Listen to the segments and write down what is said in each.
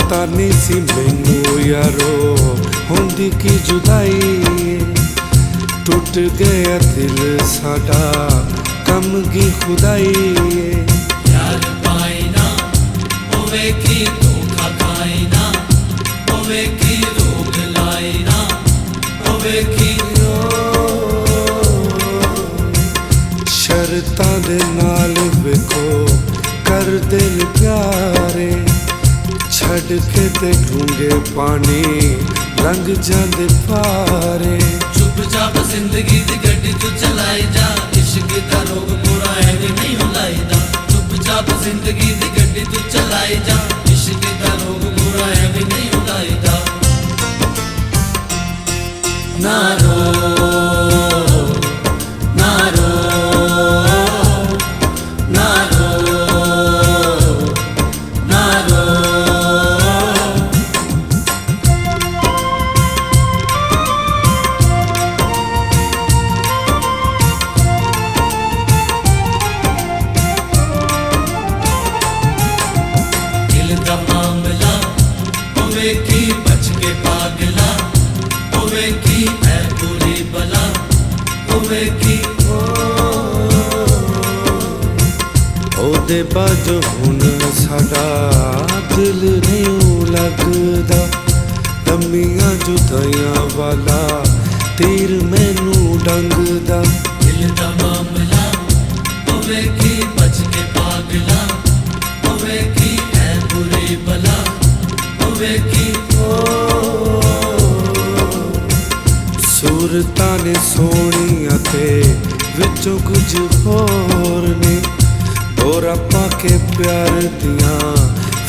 पता नहीं सी मैनू यारो होंदी की जुदाई, टूट गया दिल साडा कम की खुदाई। यार पाई ना होवे की धोखा खाई ना, होवे की रोग लाई ना, होवे की शर्तां दे नाल वेखो कर दिल प्यारे, छड़ के ते डूंगे पानी लंघ जांदे पारे। चुपचाप जिंदगी दी गड्डी तू चलाई जा, इश्क दा रोग पूरा एवें नहीं हुलाईदा। चुपचाप जिंदगी दी गड्डी तू चलाई जा, इश्क दा रोग पूरा एवें नहीं हुलाईदा। ना रो ना रो ना रो ना रो। दिल दा मामला होवे की बच के पागला, होवे की है बुरी बला, होवे की ओदे बाजो हुण साडा दिल नहीं लगदा, लम्मियां जुदाइयां वाला तीर मैनू डंगदा। दिल दा मामला होवे की बच के पागला, होवे की है बुरी बला, होवे की सूरतां ने सोहणियां ते विचों कुछ होर ने, और पाके प्यार दियां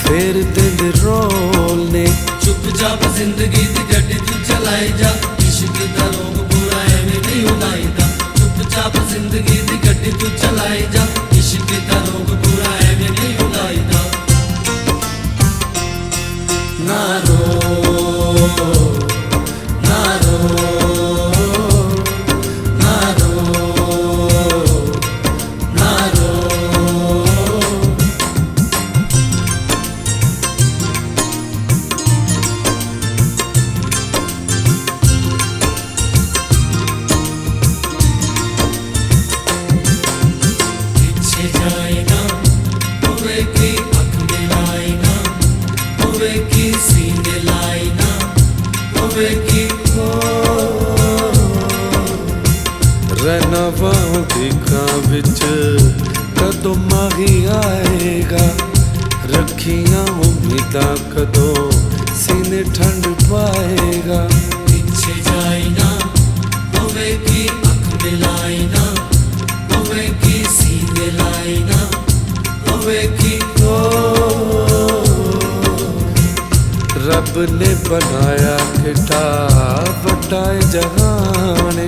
फेर दिल रोल ने। चुपचाप जिंदगी दी गड्डी तू चलाई जा, इश्क दा रोग पूरा एवें नहीं हुलाईदा। चुपचाप जिंदगी दी गड्डी तू चलाई जा, इश्क दा रोग पूरा एवें नहीं हुलाईदा। ना रो ना रो ना रो ना रो। पीछे जाए ना होवे की अख मिलाई ना, होवे की सीने लाई ना, होवे की रहना वाहों दिखां विच कदों माही आएगा, रखियां उम्मीदां कदों सीने ठंड पाएगा। पीछे जाए ना होवे की अख मिलाई ना, होवे की सीने लाई ना, होवे की रब ने बनाया किता वड्डा जहान,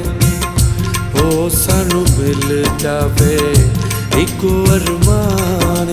ओ सानू मिल जावे इको अरमान।